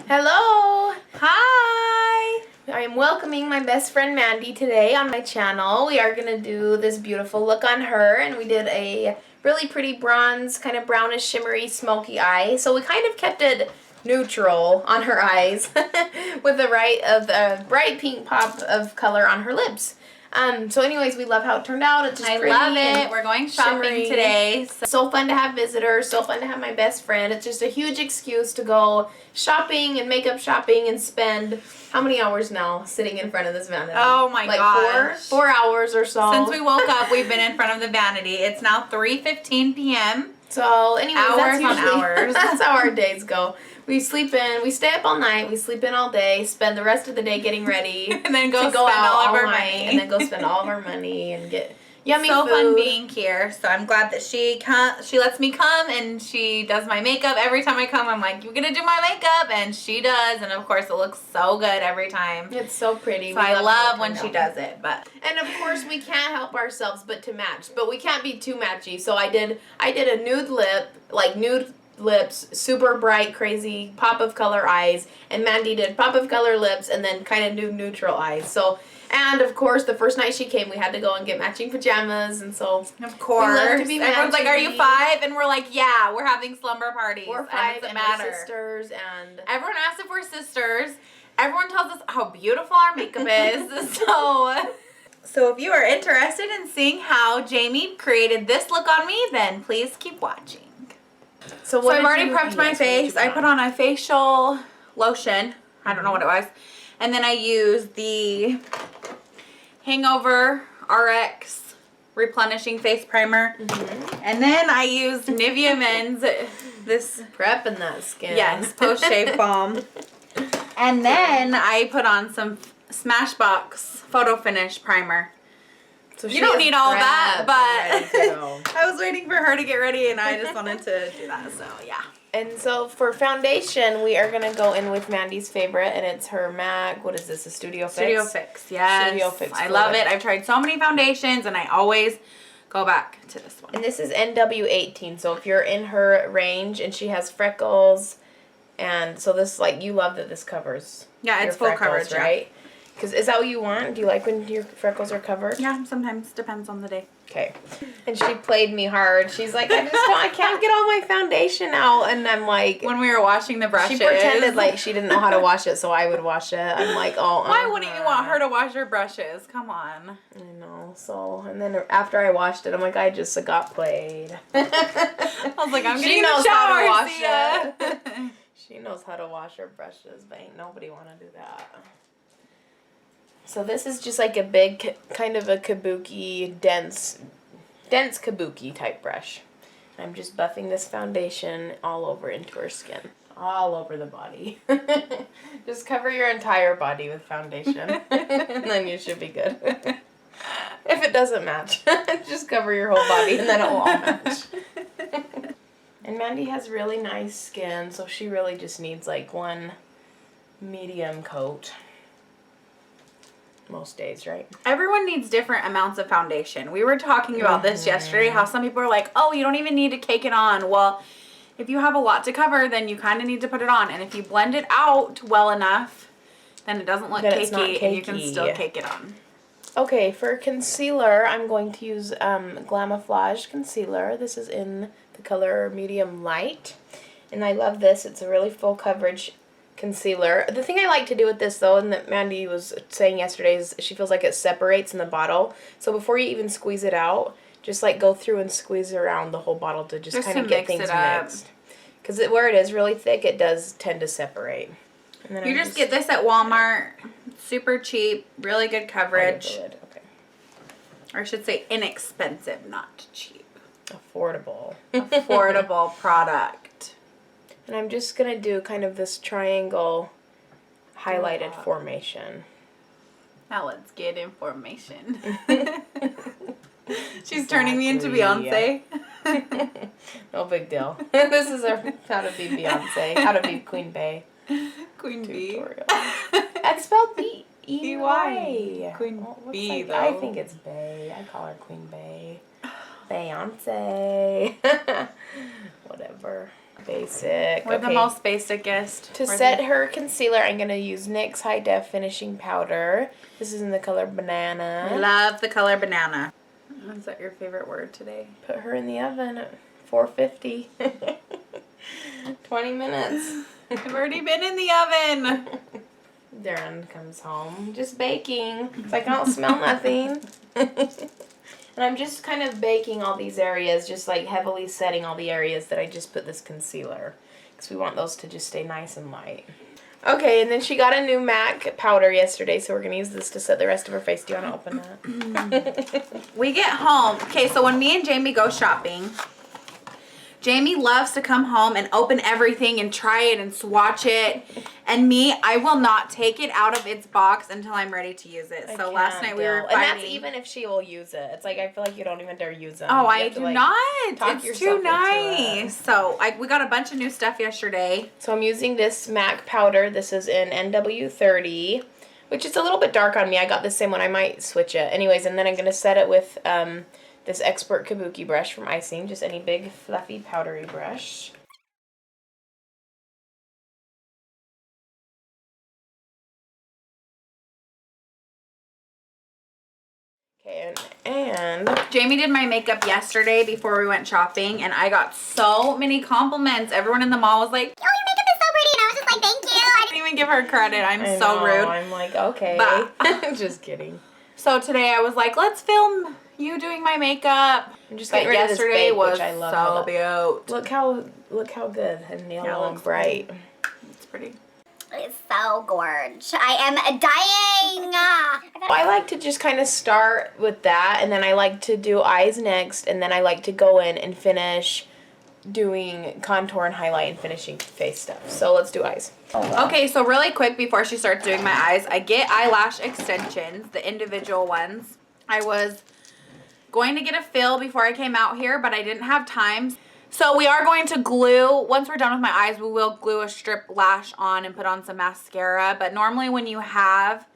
Hello! Hi! I am welcoming my best friend Mandy today on my channel. We are going to do this beautiful look on her, and we did a really pretty bronze, kind of brownish, shimmery, smoky eye. So we kind of kept it neutral on her eyes with a bright pink pop of color on her lips. So anyways, we love how it turned out. It's just I pretty love it. and We're going shopping shimmery today. So fun to have visitors, so fun to have my best friend. It's just a huge excuse to go shopping and makeup shopping and spend how many hours now sitting in front of this vanity? Oh my gosh. Four hours or so. Since we woke up, we've been in front of the vanity. It's now 3:15 p.m. So anyways, Hours on hours. That's how our days go. We sleep in, we stay up all night, we sleep in all day, spend the rest of the day getting ready, and then go spend out all of our night, money. and then go spend all of our money and get yummy so food. fun being here. So I'm glad that she lets me come and she does my makeup. Every time I come, I'm like, "You're gonna do my makeup," and she does. And of course, it looks so good every time. It's so pretty. So I love when she does it. And of course, we can't help ourselves but to match. But we can't be too matchy. So I did a nude lip, like nude lips, super bright, crazy pop of color eyes, and Mandy did pop of color lips and then kind of nude neutral eyes. So, and of course, the first night she came, we had to go and get matching pajamas, and so of course, we love to be everyone's like, "Are you 5?" And we're like, "Yeah, we're having slumber parties. We're 5 and and we're sisters, and everyone asks if we're sisters. Everyone tells us how beautiful our makeup is. So if you are interested in seeing how Jamie created this look on me, then please keep watching. So I've already prepped my face. I put on a facial lotion. I don't know what it was. And then I used the Hangover RX Replenishing Face Primer. And then I used Nivea Men's this prepping that skin. Yes, post-shave balm. And then I put on some Smashbox Photo Finish Primer. So you don't need all of that, but I was waiting for her to get ready and I just wanted to do that, so yeah. And so for foundation, we are going to go in with Mandy's favorite, and it's her MAC, what is this, a Studio Fix? Studio Fix, yes. Studio Fix. I love it. I've tried so many foundations and I always go back to this one. And this is NW18, so if you're in her range and she has freckles, and so this, like, you love that this covers. Yeah, it's full coverage, right? Because is that what you want? Do you like when your freckles are covered? Yeah, sometimes. Depends on the day. Okay. And she played me hard. She's like, I can't get all my foundation out. And I'm like... When we were washing the brushes. She pretended like she didn't know how to wash it, so I would wash it. I'm like, oh, why wouldn't you want her to wash her brushes? Come on. I know. So, and then after I washed it, I'm like, I just got played. I was like, I'm getting in the shower. See ya. She knows how to wash her brushes, but ain't nobody want to do that. So this is just like a big, kind of a kabuki, dense kabuki type brush. I'm just buffing this foundation all over into her skin. All over the body. Just cover your entire body with foundation. And then you should be good. If it doesn't match, just cover your whole body and then it will all match. And Mandy has really nice skin, so she really just needs like one medium coat. Most days, right? Everyone needs different amounts of foundation. We were talking about this yesterday, how some people are like, oh, you don't even need to cake it on. Well, if you have a lot to cover, then you kind of need to put it on. And if you blend it out well enough, then it doesn't look cakey, and you can still cake it on. Okay, for concealer, I'm going to use Glamouflage concealer. This is in the color medium light. And I love this. It's a really full coverage concealer. The thing I like to do with this, though, and that Mandy was saying yesterday, is she feels like it separates in the bottle. So before you even squeeze it out, just like go through and squeeze around the whole bottle to just kind of get things mixed. Because where it is really thick, it does tend to separate. And then you just get this at Walmart. Super cheap, really good coverage. Okay. Or I should say inexpensive, not cheap. Affordable. Affordable product. And I'm just going to do kind of this triangle highlighted formation. Now let's get information. She's turning me into Beyonce. No big deal. This is how to be Beyonce. How to be Queen Bey. Queen Bee. It's spelled B-E-Y. Queen Bee, though. I think it's Bey. I call her Queen Bey. Beyonce. Whatever. Basic. We're the most basicest. To set her concealer, I'm going to use NYX High Def Finishing Powder. This is in the color Banana. I love the color Banana. Is that your favorite word today? Put her in the oven at 450. 20 minutes. I've already been in the oven. Darren comes home. Just baking. It's like, I don't smell nothing. And I'm just kind of baking all these areas, just like heavily setting all the areas that I just put this concealer. Because we want those to just stay nice and light. Okay, and then she got a new MAC powder yesterday, so we're going to use this to set the rest of her face. Do you want to open that? We get home. Okay, so when me and Jamie go shopping, Jamie loves to come home and open everything and try it and swatch it. And me, I will not take it out of its box until I'm ready to use it. So last night we were fighting. And that's even if she will use it. It's like, I feel like you don't even dare use them. Oh, I do not. It's too nice. So we got a bunch of new stuff yesterday. So I'm using this MAC powder. This is in NW30, which is a little bit dark on me. I got the same one. I might switch it. Anyways, and then I'm going to set it with this Expert Kabuki brush from Icing. Just any big, fluffy, powdery brush. Okay, and Jamie did my makeup yesterday before we went shopping, and I got so many compliments. Everyone in the mall was like, "Oh, your makeup is so pretty," and I was just like, "Thank you." I didn't even give her credit. I'm so rude. I'm like, okay. But just kidding. So today I was like, let's film you doing my makeup. I'm just getting rid of this yesterday bake, was which I love. so beautiful. Look how good and yellow and bright. It's pretty. It's so gorge. I am dying. I like to just kind of start with that, and then I like to do eyes next, and then I like to go in and finish doing contour and highlight and finishing face stuff. So let's do eyes. Okay, so really quick before she starts doing my eyes, I get eyelash extensions, the individual ones. I was going to get a fill before I came out here, but I didn't have time. So we are going to glue, once we're done with my eyes, we will glue a strip lash on and put on some mascara. But normally when you have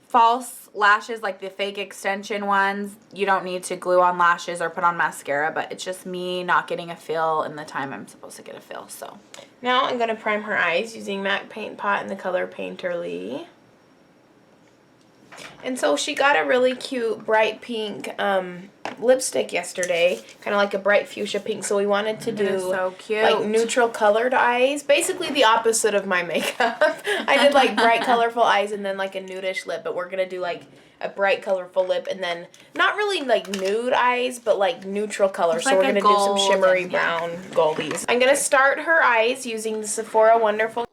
false lashes, like the fake extension ones, you don't need to glue on lashes or put on mascara. But it's just me not getting a fill in the time I'm supposed to get a fill. So now I'm going to prime her eyes using MAC Paint Pot in the color Painterly. And so she got a really cute bright pink lipstick yesterday, kind of like a bright fuchsia pink. So we wanted to do so cute, like neutral colored eyes, basically the opposite of my makeup. I did like bright colorful eyes and then like a nudish lip, but we're gonna do like a bright colorful lip and then not really like nude eyes, but like neutral color. So we're gonna do some shimmery brown goldies. I'm gonna start her eyes using the Sephora Wonderful.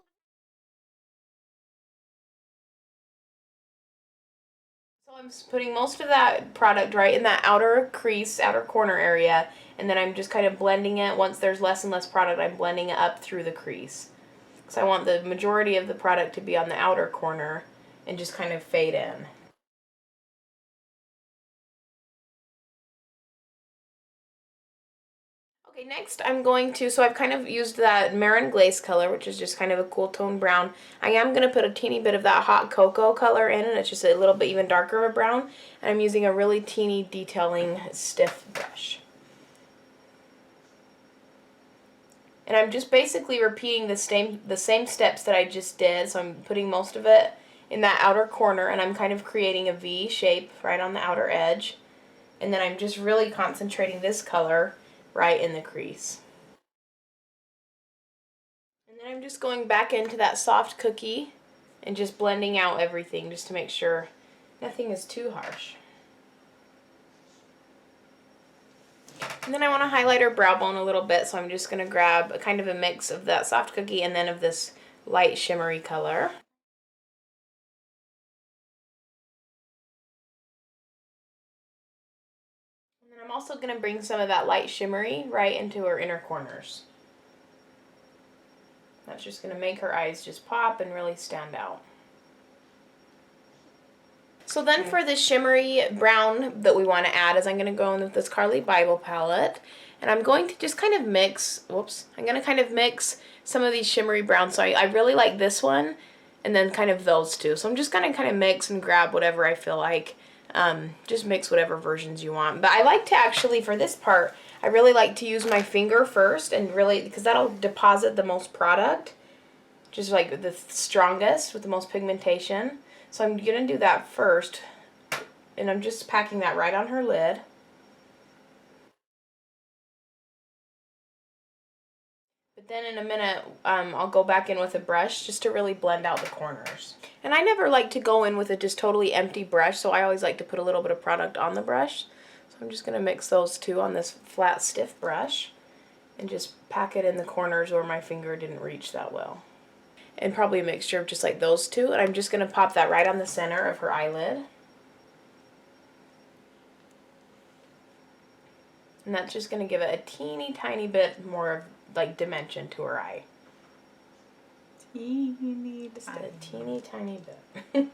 I'm putting most of that product right in that outer crease, outer corner area, and then I'm just kind of blending it. Once there's less and less product, I'm blending it up through the crease. So I want the majority of the product to be on the outer corner and just kind of fade in. Okay, next I'm going to, so I've kind of used that Marin Glaze color, which is just kind of a cool tone brown. I am going to put a teeny bit of that hot cocoa color in, and it's just a little bit even darker of a brown. And I'm using a really teeny detailing stiff brush. And I'm just basically repeating the same steps that I just did. So I'm putting most of it in that outer corner, and I'm kind of creating a V shape right on the outer edge. And then I'm just really concentrating this color right in the crease. And then I'm just going back into that soft cookie and just blending out everything just to make sure nothing is too harsh. And then I want to highlight her brow bone a little bit, so I'm just going to grab a kind of a mix of that soft cookie and then of this light shimmery color. I'm also going to bring some of that light shimmery right into her inner corners. That's just going to make her eyes just pop and really stand out. So then for the shimmery brown that we want to add is I'm going to go in with this Carly Bible palette. And I'm going to just kind of mix, I'm going to kind of mix some of these shimmery browns. So I really like this one and then kind of those two. So I'm just going to kind of mix and grab whatever I feel like. Just mix whatever versions you want. But I like to actually, for this part, I really like to use my finger first and really, because that'll deposit the most product, just like the strongest with the most pigmentation. So I'm going to do that first, and I'm just packing that right on her lid. But then in a minute, I'll go back in with a brush just to really blend out the corners. And I never like to go in with a just totally empty brush, so I always like to put a little bit of product on the brush. So I'm just going to mix those two on this flat, stiff brush and just pack it in the corners where my finger didn't reach that well. And probably a mixture of just like those two. And I'm just going to pop that right on the center of her eyelid. And that's just going to give it a teeny tiny bit more of like dimension to her eye. Just a teeny tiny bit.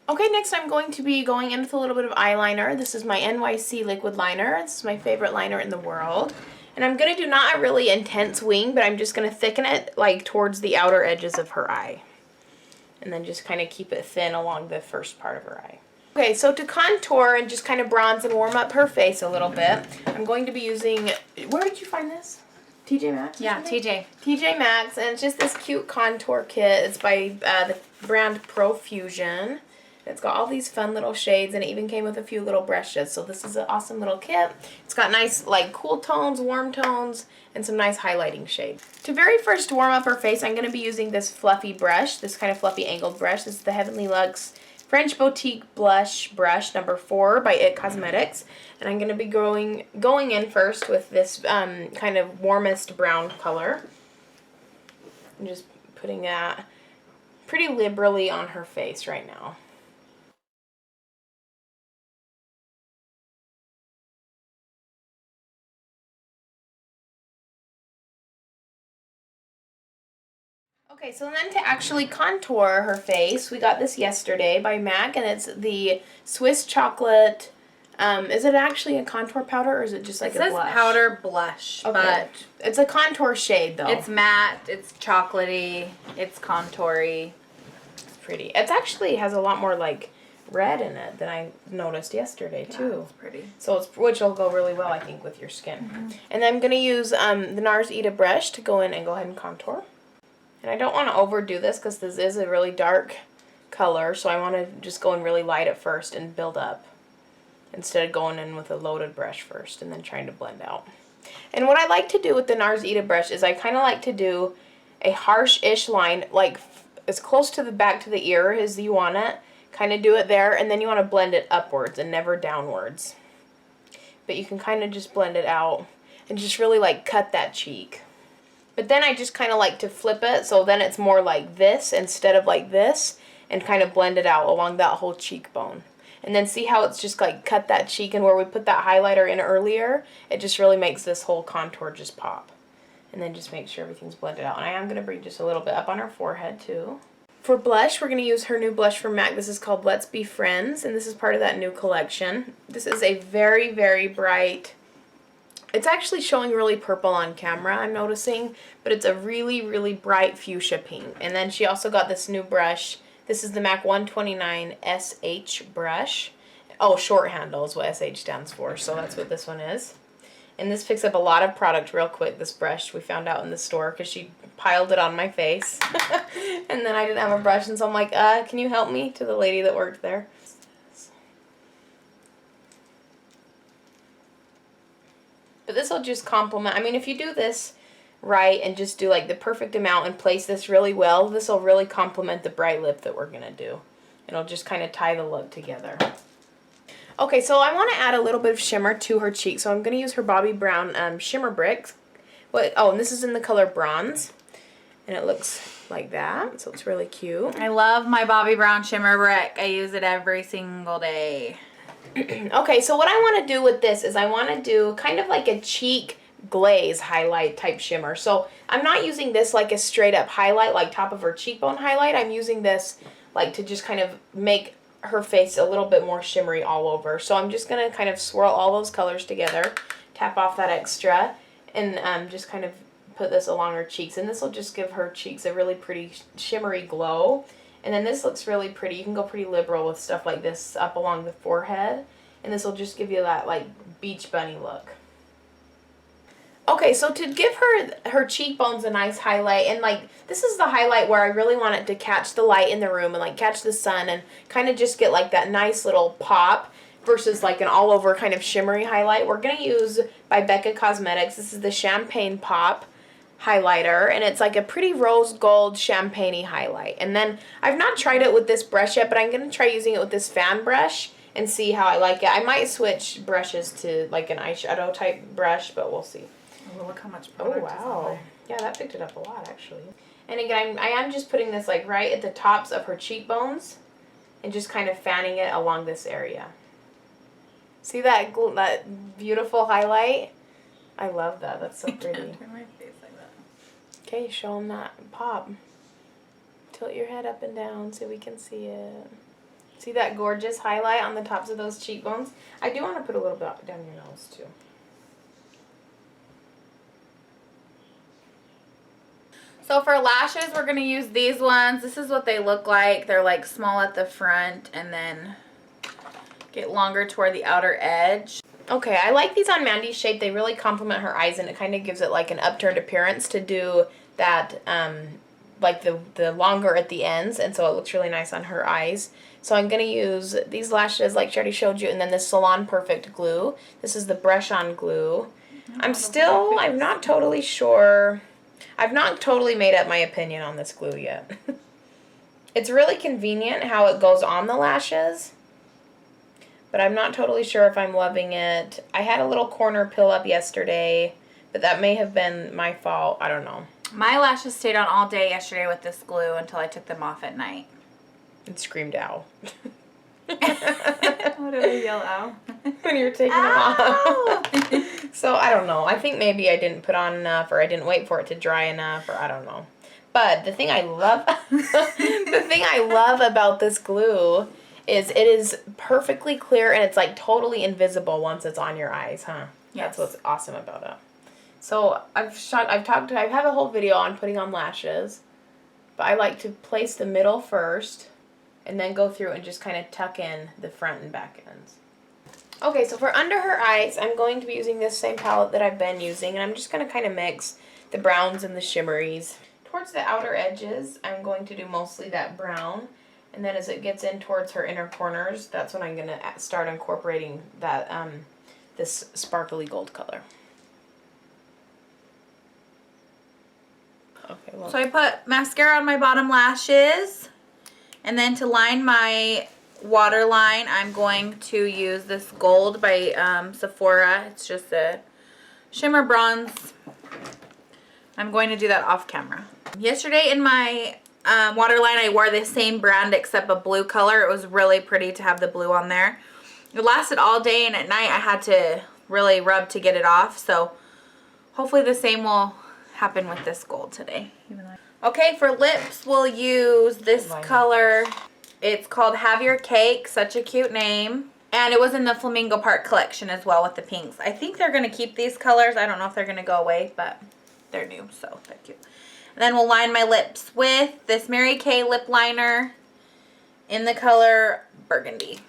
Okay, next I'm going to be going in with a little bit of eyeliner. This is my NYC liquid liner. This is my favorite liner in the world. And I'm going to do not a really intense wing, but I'm just going to thicken it like towards the outer edges of her eye. And then just kind of keep it thin along the first part of her eye. Okay, so to contour and just kind of bronze and warm up her face a little bit, I'm going to be using, where did you find this? TJ Maxx? Yeah, TJ. TJ Maxx, and it's just this cute contour kit. It's by the brand Profusion. It's got all these fun little shades, and it even came with a few little brushes. So this is an awesome little kit. It's got nice like cool tones, warm tones, and some nice highlighting shades. To very first warm up her face, I'm going to be using this fluffy brush, this kind of fluffy angled brush. This is the Heavenly Luxe French Boutique Blush Brush number 4 by IT Cosmetics. And I'm going to be going in first with this kind of warmest brown color. I'm just putting that pretty liberally on her face right now. Okay, so then to actually contour her face, we got this yesterday by MAC, and it's the Swiss Chocolate. Is it actually a contour powder, or is it just like a blush? It says powder blush, okay. But it's a contour shade, though. It's matte, it's chocolatey, it's contoury. It's pretty. It actually has a lot more like red in it than I noticed yesterday, too. Yeah, it's pretty. So which will go really well, I think, with your skin. Mm-hmm. And then I'm going to use the NARS Ita brush to go in and go ahead and contour. And I don't want to overdo this because this is a really dark color, so I want to just go in really light at first and build up instead of going in with a loaded brush first and then trying to blend out. And what I like to do with the NARS Ita brush is I kind of like to do a harsh-ish line, like as close to the back to the ear as you want it. Kind of do it there, and then you want to blend it upwards and never downwards. But you can kind of just blend it out and just really like cut that cheek. But then I just kind of like to flip it, so then it's more like this instead of like this, and kind of blend it out along that whole cheekbone. And then see how it's just like cut that cheek, and where we put that highlighter in earlier, it just really makes this whole contour just pop. And then just make sure everything's blended out. And I am going to bring just a little bit up on her forehead too. For blush, we're going to use her new blush from MAC. This is called Let's Be Friends, and this is part of that new collection. This is a very, very bright... It's actually showing really purple on camera, I'm noticing, but it's a really, really bright fuchsia pink. And then she also got this new brush. This is the MAC 129 SH brush. Oh, short handle is what SH stands for, so that's what this one is. And this picks up a lot of product real quick, this brush. We found out in the store because she piled it on my face. And then I didn't have a brush, and so I'm like, can you help me? To the lady that worked there. But this will just complement. I mean, if you do this right and just do like the perfect amount and place this really well, this will really complement the bright lip that we're going to do. It'll just kind of tie the look together. Okay, so I want to add a little bit of shimmer to her cheek. So I'm going to use her Bobbi Brown Shimmer Bricks. Oh, and this is in the color Bronze. And it looks like that. So it's really cute. I love my Bobbi Brown Shimmer Brick. I use it every single day. Okay, so what I want to do with this is I want to do kind of like a cheek glaze highlight type shimmer. So I'm not using this like a straight up highlight, like top of her cheekbone highlight. I'm using this like to just kind of make her face a little bit more shimmery all over. So I'm just going to kind of swirl all those colors together, tap off that extra, and just kind of put this along her cheeks. And this will just give her cheeks a really pretty shimmery glow. And then this looks really pretty. You can go pretty liberal with stuff like this up along the forehead. And this will just give you that like beach bunny look. Okay, so to give her cheekbones a nice highlight, and like this is the highlight where I really want it to catch the light in the room and like catch the sun and kind of just get like that nice little pop versus like an all over kind of shimmery highlight. We're going to use by Becca Cosmetics. This is the Champagne Pop highlighter, and it's like a pretty rose gold champagne-y highlight. And then I've not tried it with this brush yet, but I'm going to try using it with this fan brush and see how I like it. I might switch brushes to like an eyeshadow type brush, but we'll see. Oh, look how much product is on there. Yeah, that picked it up a lot actually. And again, I am just putting this like right at the tops of her cheekbones and just kind of fanning it along this area. See that beautiful highlight? I love that. That's so pretty. Turn my face like that. Okay, show them that pop. Tilt your head up and down so we can see it. See that gorgeous highlight on the tops of those cheekbones? I do want to put a little bit down your nose too. So for lashes, we're going to use these ones. This is what they look like. They're like small at the front and then get longer toward the outer edge. Okay, I like these on Mandy's shape. They really complement her eyes, and it kind of gives it like an upturned appearance to do that, like the longer at the ends, and so it looks really nice on her eyes. So I'm going to use these lashes like she already showed you, and then this Salon Perfect glue. This is the brush-on glue. I'm not totally sure. I've not totally made up my opinion on this glue yet. It's really convenient how it goes on the lashes, but I'm not totally sure if I'm loving it. I had a little corner pill up yesterday, but that may have been my fault. I don't know. My lashes stayed on all day yesterday with this glue until I took them off at night. It screamed ow. What did I yell ow? When you're taking them off. So I don't know. I think maybe I didn't put on enough, or I didn't wait for it to dry enough, or I don't know. But the thing I love about this glue is it is perfectly clear, and it's like totally invisible once it's on your eyes, huh? Yes. That's what's awesome about it. So I have a whole video on putting on lashes, but I like to place the middle first and then go through and just kind of tuck in the front and back ends. Okay, so for under her eyes, I'm going to be using this same palette that I've been using, and I'm just going to kind of mix the browns and the shimmeries. Towards the outer edges, I'm going to do mostly that brown, and then as it gets in towards her inner corners, that's when I'm going to start incorporating that this sparkly gold color. Okay, well. So I put mascara on my bottom lashes, and then to line my waterline, I'm going to use this gold by Sephora. It's just a shimmer bronze. I'm going to do that off camera. Yesterday in my waterline, I wore the same brand except a blue color. It was really pretty to have the blue on there. It lasted all day, and at night I had to really rub to get it off. So hopefully the same will happen with this gold today. Okay, for lips, we'll use this color. It's called Have Your Cake. Such a cute name. And it was in the Flamingo Park collection as well with the pinks. I think they're going to keep these colors. I don't know if they're going to go away, but they're new, so they're cute. And then we'll line my lips with this Mary Kay lip liner in the color Burgundy.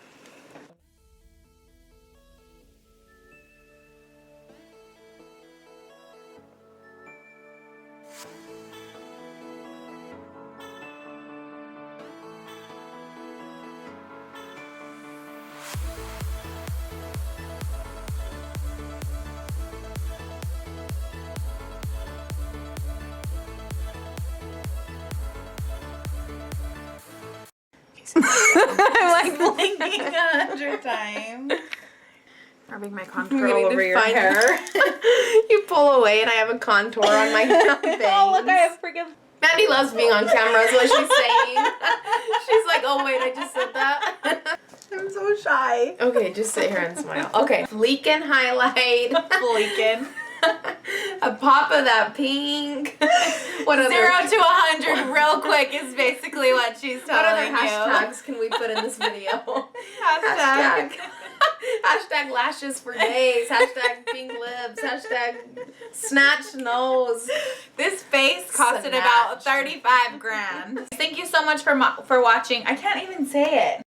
I'm like blinking 100 times. Rubbing my contour all over your hair. You pull away and I have a contour on my bangs. Oh, look, I have freaking... Mandy loves being on camera is what she's saying. She's like, oh wait, I just said that. I'm so shy. Okay, just sit here and smile. Okay, Fleekin' highlight. Fleekin'. A pop of that pink. What other 0 to 100 real quick is basically what she's telling what other you. hashtags can we put in this video? Hashtag. Hashtag lashes for days. Hashtag pink lips. Hashtag snatched nose. This face costed about 35 grand. Thank you so much for watching. I can't even say it.